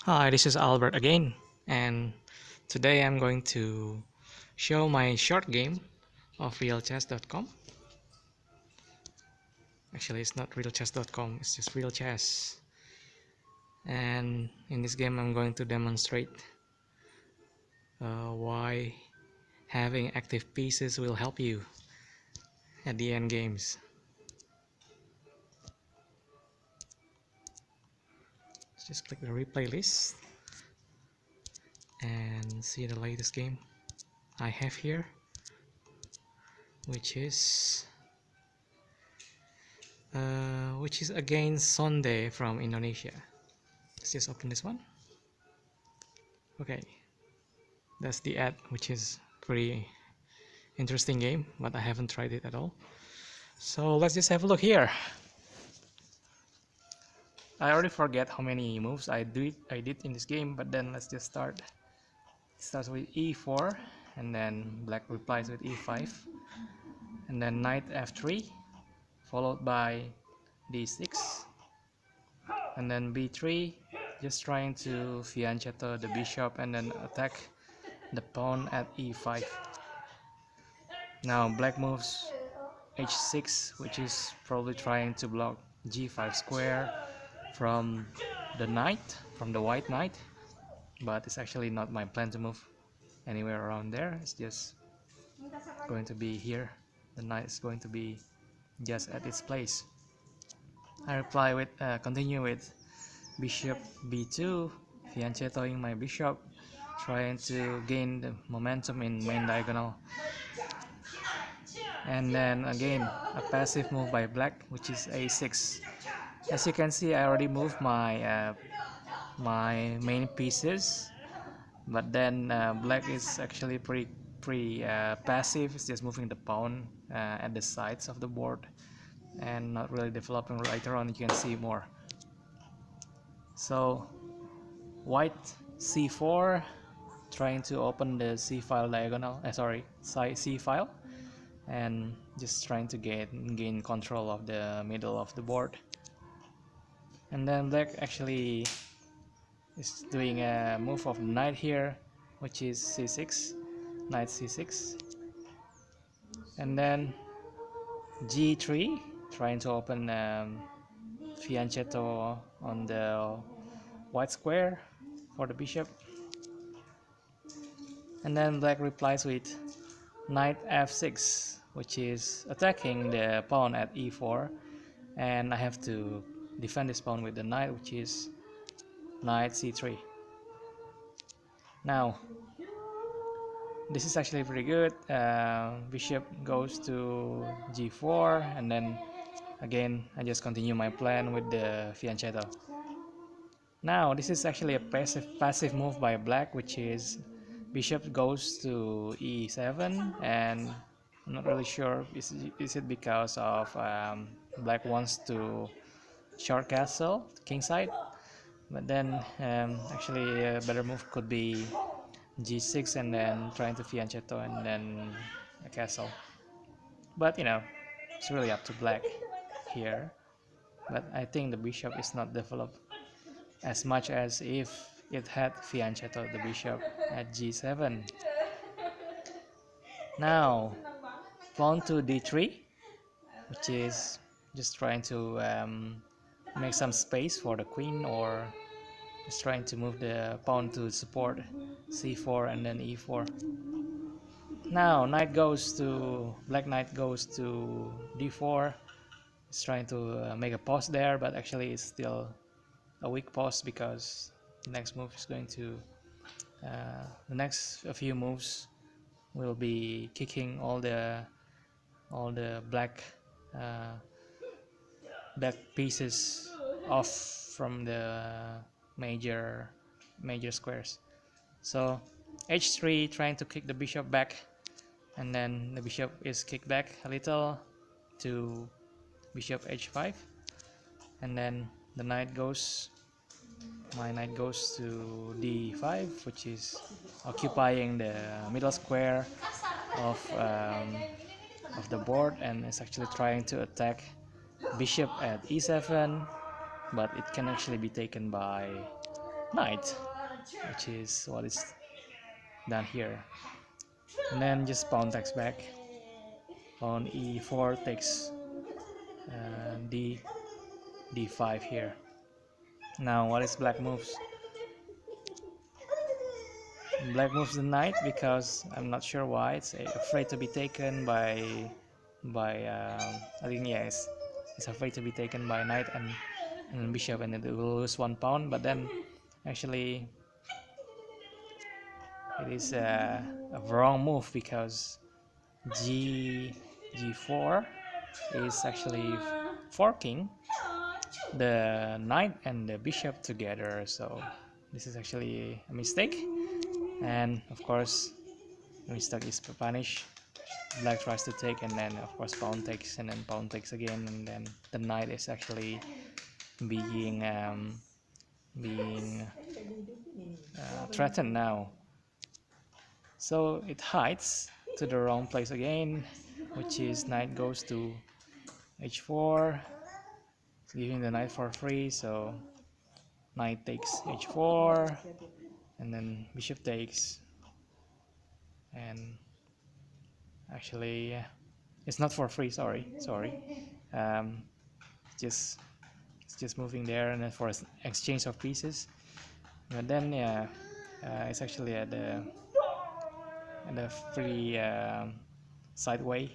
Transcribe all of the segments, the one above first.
Hi, this is Albert again, and today I'm going to show my short game of realchess.com. Actually, it's not realchess.com, it's just real chess. And in this game, I'm going to demonstrate why having active pieces will help you at the end games. Let's just click the replay list and see the latest game I have here, which is against Sonde from Indonesia. Let's just open this one. Okay, that's the ad, which is pretty interesting game, but I haven't tried it at all. So let's just have a look here. I already forget how many moves I did in this game, but then let's just start. It starts with e4, and then black replies with e5, and then knight f3, followed by d6, and then b3, just trying to fianchetto the bishop and then attack the pawn at e5. Now black moves h6, which is probably trying to block g5 square from the white knight, but it's actually not my plan to move anywhere around there. It's just going to be here. The knight is going to be just at its place. I reply with continue with bishop b2, fianchettoing my bishop, trying to gain the momentum in main diagonal. And then again a passive move by black, which is a6. As you can see, I already moved my main pieces, but then black is actually pretty passive. It's just moving the pawn at the sides of the board and not really developing. Later on you can see more. So white c4, trying to open the c file diagonal, c file, and just trying to gain control of the middle of the board. And then black actually is doing a move of knight here, which is c6, knight c6, and then g3, trying to open fianchetto on the white square for the bishop. And then black replies with knight f6, which is attacking the pawn at e4, and I have to defend this pawn with the knight, which is knight c3. Now this is actually pretty good. Bishop goes to g4, and then again I just continue my plan with the fianchetto. Now this is actually a passive move by black, which is bishop goes to e7, and I'm not really sure is it because of black wants to short castle kingside, but then actually a better move could be g6 and then trying to fianchetto and then a castle. But it's really up to black here, but I think the bishop is not developed as much as if it had fianchetto the bishop at g7. Now pawn to d3, which is just trying to make some space for the queen, or just trying to move the pawn to support c4 and then e4. Now black knight goes to d4. It's trying to make a pause there, but actually it's still a weak pause because the next move is going to the next few moves will be kicking all the black uh, back pieces off from the major squares. So h3, trying to kick the bishop back, and then the bishop is kicked back a little to bishop h5, and then the my knight goes to d5, which is occupying the middle square of the board, and is actually trying to attack bishop at e7, but it can actually be taken by knight, which is what is done here. And then just pawn takes back. Pawn e4 takes d5 here. Now what is black moves? Black moves the knight because I'm not sure why it's afraid to be taken by I think yes, it's afraid to be taken by knight and bishop, and it will lose 1 pawn. But then actually it is a wrong move because g4 is actually forking the knight and the bishop together, so this is actually a mistake, and of course the mistake is punished. Black tries to take, and then of course pawn takes, and then pawn takes again, and then the knight is actually being threatened now, so it hides to the wrong place again, which is knight goes to h4, giving the knight for free. So knight takes h4, and then bishop takes, and actually it's not for free, sorry, um, just it's just moving there, and then for exchange of pieces. But then yeah, it's actually at the free sideway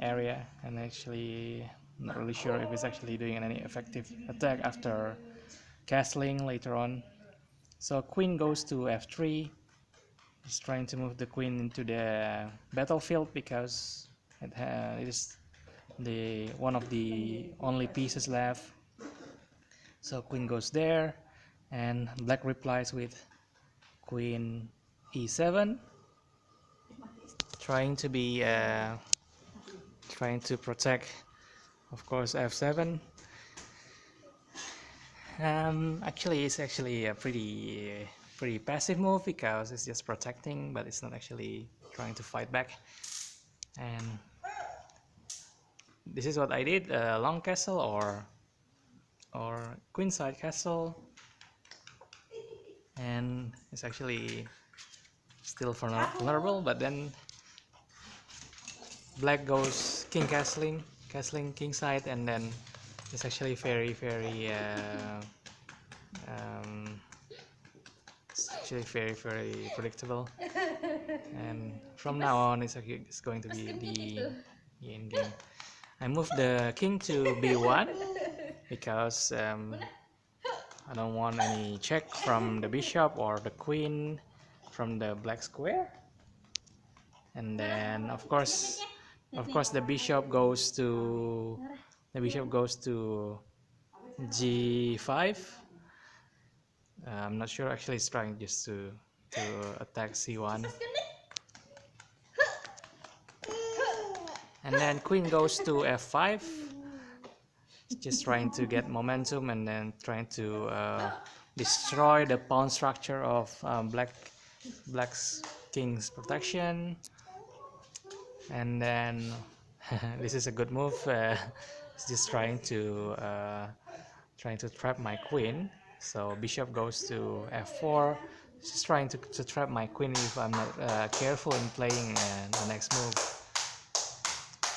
area, and actually not really sure if it's actually doing any effective attack after castling later on. So queen goes to f3. It's trying to move the queen into the battlefield because it is the one of the only pieces left. So queen goes there, and black replies with queen e7, trying to be trying to protect, of course, f7. Actually, it's actually a pretty passive move because it's just protecting, but it's not actually trying to fight back. And this is what I did: long castle or queenside castle, and it's actually still vulnerable. But then black goes king castling kingside, and then it's actually very um, it's actually very predictable. And from now on, it's going to be the end game. I moved the king to b1 because I don't want any check from the bishop or the queen from the black square. And then of course the bishop goes to g5. I'm not sure, actually it's trying just to attack c1, and then queen goes to f5, just trying to get momentum and then trying to destroy the pawn structure of black's king's protection. And then this is a good move. It's just trying to trap my queen. So bishop goes to f4. It's just trying to trap my queen if I'm not careful in playing the next move.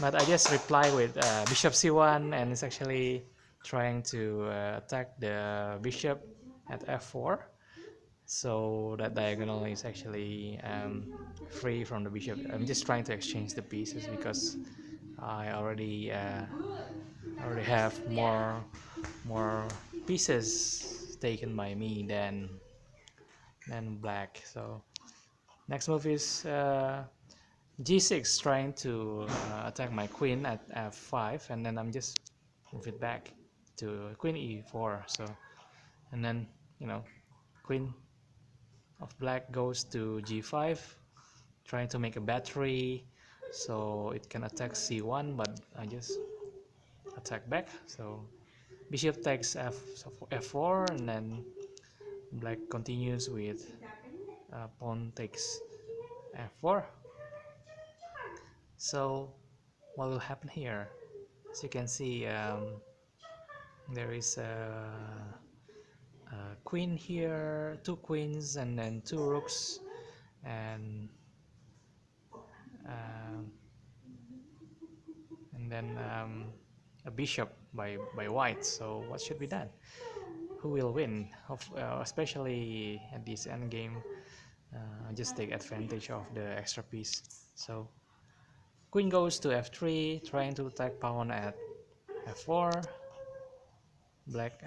But I just reply with bishop c1, and it's actually trying to attack the bishop at f4, so that diagonal is actually free from the bishop. I'm just trying to exchange the pieces because I already have more pieces taken by me than black. So next move is g6, trying to attack my queen at f5, and then I'm just move it back to queen e4. So, and then queen of black goes to g5, trying to make a battery so it can attack c1, but I just attack back. So bishop takes f4, and then black continues with pawn takes f4. So what will happen here? As you can see, there is queen here, two queens, and then two rooks, and um, a bishop by white. So what should be done? Who will win? Especially at this endgame, just take advantage of the extra piece. So queen goes to f3, trying to attack pawn at f4. Black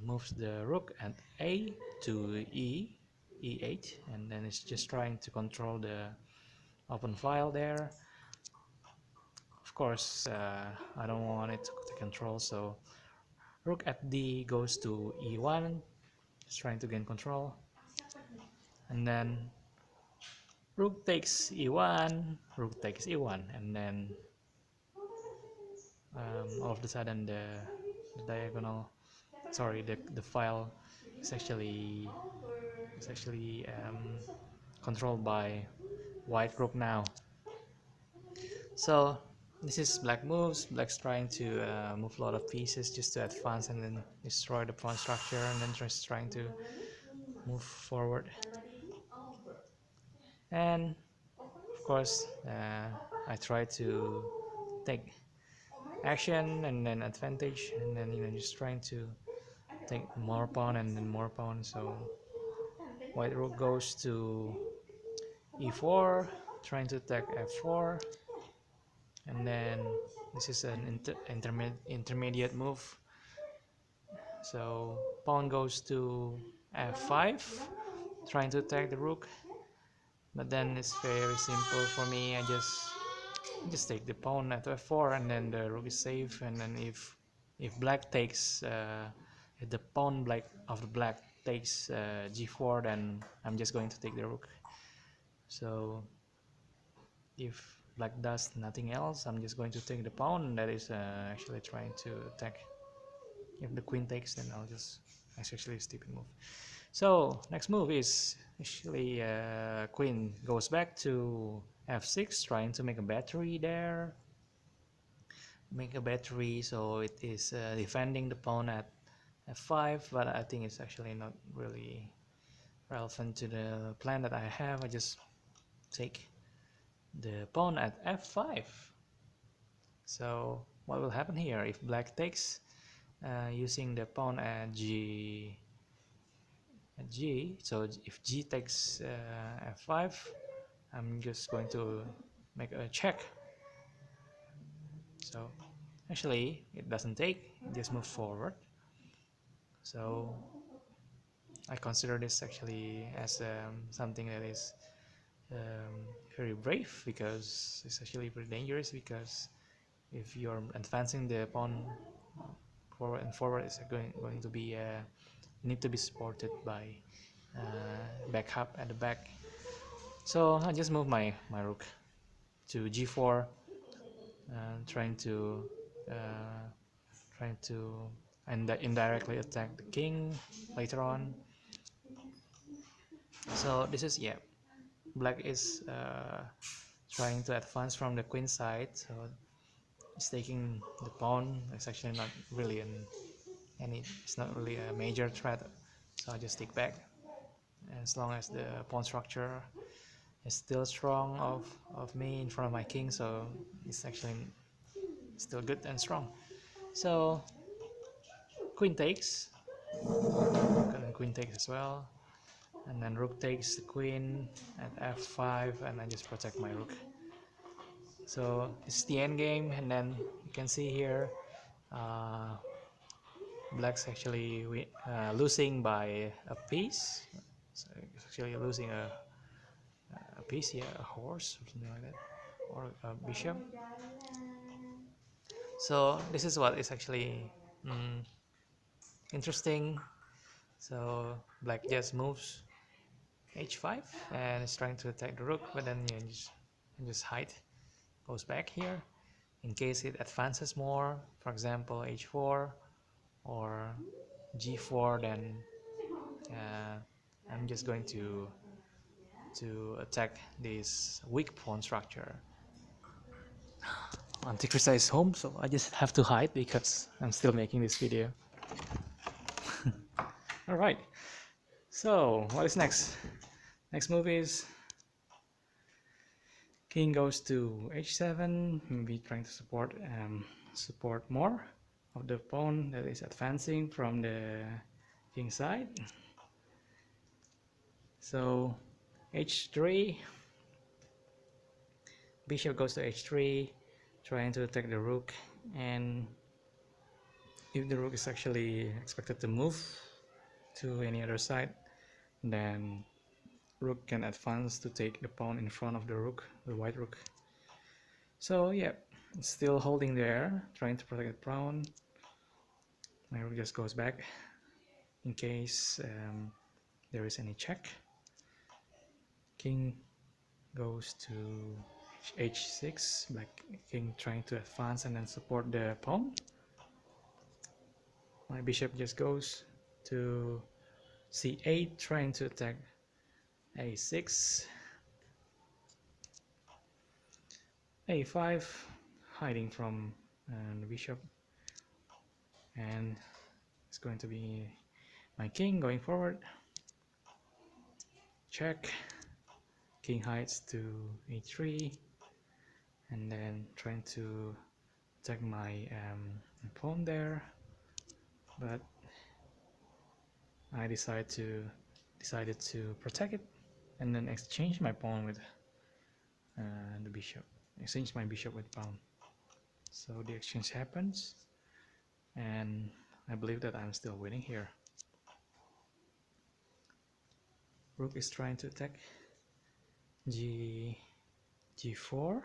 moves the rook at a to e8, and then it's just trying to control the open file there. Of course, I don't want it to control, so rook at d goes to e1, just trying to gain control, and then rook takes e1, rook takes e1, and then all of a sudden the diagonal, sorry, the file is actually controlled by white rook now. So this is black moves. Black's trying to move a lot of pieces just to advance and then destroy the pawn structure, and then just trying to move forward. And of course, I try to take action and then advantage, and then just trying to take more pawn and then more pawn. So white rook goes to e4, trying to attack f4, and then this is an intermediate move. So pawn goes to f5, trying to attack the rook, but then it's very simple for me. I just take the pawn at f4, and then the rook is safe. And then if black takes if the pawn of the black takes g4, then I'm just going to take the rook. So if black does nothing else, I'm just going to take the pawn that is actually trying to attack. If the queen takes, then I'll just, it's actually a stupid move. So next move is actually queen goes back to f6, trying to make a battery there. Make a battery, so it is defending the pawn at f5, but I think it's actually not really relevant to the plan that I have. I just take the pawn at f5. So what will happen here if black takes using the pawn at g? So if g takes f5, I'm just going to make a check. So actually it doesn't take, it just moves forward. So I consider this actually as something that is very brave, because it's actually very dangerous, because if you're advancing the pawn forward and forward, it's going to be need to be supported by backup at the back. So I just move my rook to g4, trying to indirectly attack the king later on. So this is, yeah, black is trying to advance from the queen side, so it's taking the pawn. It's actually not really it's not really a major threat, so I just stick back. As long as the pawn structure is still strong of me in front of my king, so it's actually still good and strong. So queen takes, and queen takes as well, and then rook takes the queen at f5, and I just protect my rook. So it's the end game, and then you can see here black's actually losing by a piece. So it's actually losing a piece, yeah, a horse or something like that, or a bishop. So this is what is actually interesting. So black just moves h5 and is trying to attack the rook, but then you just hide, goes back here in case it advances more, for example h4 or g4, then I'm just going to attack this weak pawn structure. Antichrist is home, so I just have to hide because I'm still making this video. All right, so what is next? Next move is king goes to h7, maybe trying to support more of the pawn that is advancing from the king side. So h3, bishop goes to h3, trying to attack the rook, and if the rook is actually expected to move to any other side, then rook can advance to take the pawn in front of the rook, the white rook. So yeah, it's still holding there, trying to protect the pawn. My rook just goes back in case there is any check. King goes to h6, black king trying to advance and then support the pawn. My bishop just goes to c8, trying to attack a6, a5, hiding from the bishop, and it's going to be my king going forward. Check, king hides to a3, and then trying to attack my pawn there, but I decided to protect it and then exchange my pawn with the bishop. Exchange my bishop with pawn. So the exchange happens, and I believe that I'm still winning here. Rook is trying to attack g4,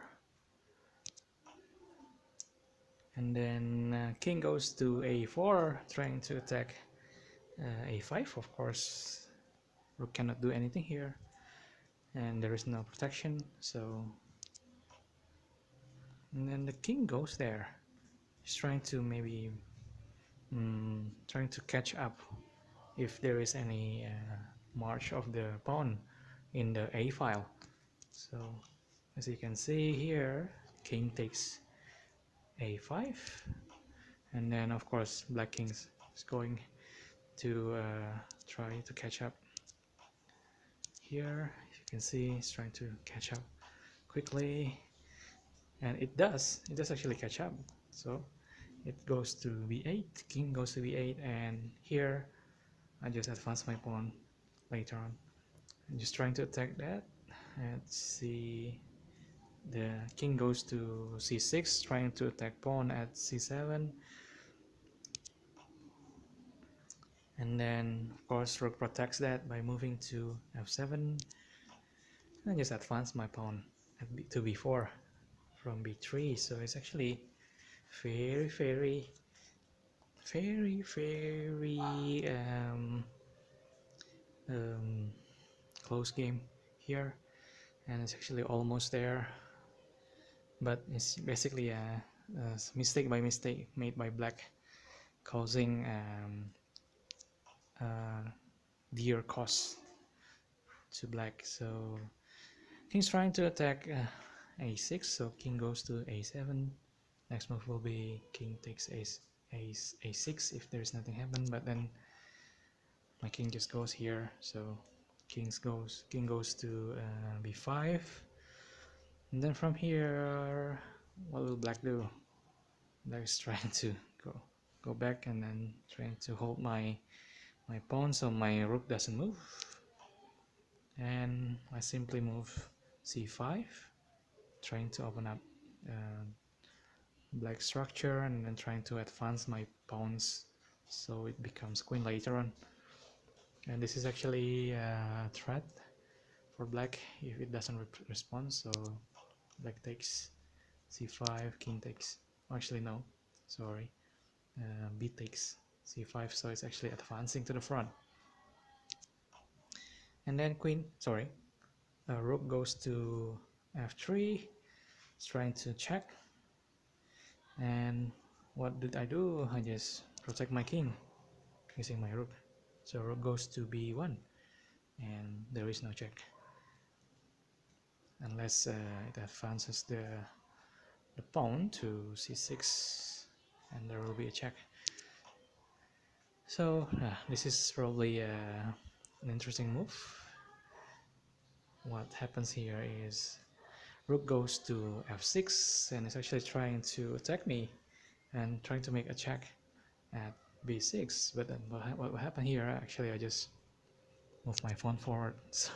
and then king goes to a4, trying to attack a5. Of course, rook cannot do anything here, and there is no protection. So, and then the king goes there. He's trying to maybe trying to catch up if there is any march of the pawn in the a file. So as you can see here, king takes a5, and then of course black king is going to try to catch up here. As you can see, he's trying to catch up quickly, and it does actually catch up. So it goes to b8, king goes to b8, and here I just advance my pawn later on. I'm just trying to attack that. Let's see, the king goes to c6, trying to attack pawn at c7, and then of course rook protects that by moving to f7, and I just advance my pawn to b4 from b3. So it's actually very close game here, and it's actually almost there, but it's basically a mistake made by black, causing dear cost to black. So king's trying to attack a6, so king goes to a7. Next move will be king takes a6 if there's nothing happen, but then my king just goes here, so king goes to b5, and then from here, what will black do? Black is trying to go back and then trying to hold my pawn so my rook doesn't move, and I simply move c5, trying to open up black structure, and then trying to advance my pawns so it becomes queen later on. And this is actually a threat for black if it doesn't respond. So black takes c5, king takes, actually no, sorry, b takes c5, so it's actually advancing to the front. And then rook goes to f3, it's trying to check, and what did I do? I just protect my king using my rook. So rook goes to b1, and there is no check unless it advances the pawn to c6, and there will be a check. So this is probably an interesting move. What happens here is rook goes to f6 and is actually trying to attack me and trying to make a check at b6. But then what happened here, actually I just move my pawn forward. So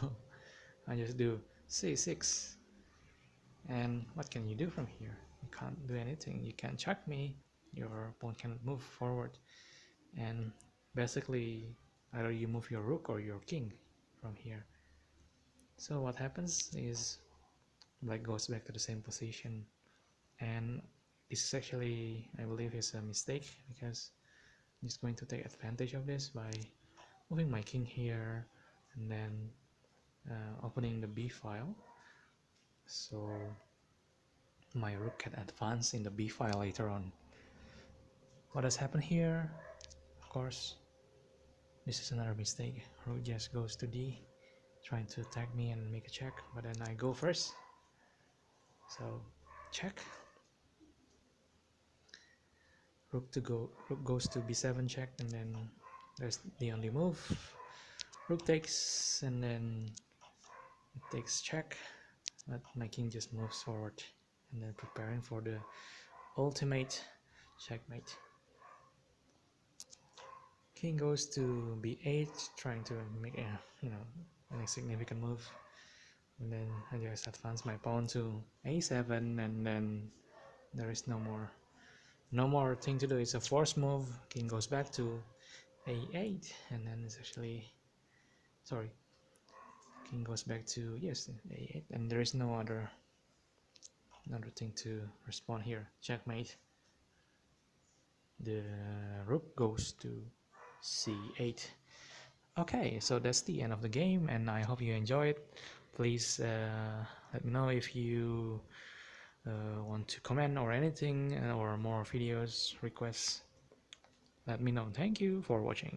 I just do c6. And what can you do from here? You can't do anything. You can't check me. Your pawn cannot move forward. And basically either you move your rook or your king from here. So what happens is black goes back to the same position, and this is actually, I believe, is a mistake, because I'm just going to take advantage of this by moving my king here and then opening the b file, so my rook can advance in the b file later on. What has happened here? Of course, this is another mistake. Rook just goes to d, trying to attack me and make a check, but then I go first. So check. Rook goes to b7 check, and then there's the only move. Rook takes, and then it takes check, but my king just moves forward, and then preparing for the ultimate checkmate. King goes to b8, trying to make a an insignificant move, and then I just advance my pawn to a7, and then there is no more thing to do. It's a forced move. King goes back to a8, and then it's actually, sorry, king goes back to, yes, a8, and there is no other thing to respond here. Checkmate. The rook goes to c8. Okay, so that's the end of the game, and I hope you enjoyed. Please let me know if you want to comment or anything, or more videos requests. Let me know. Thank you for watching.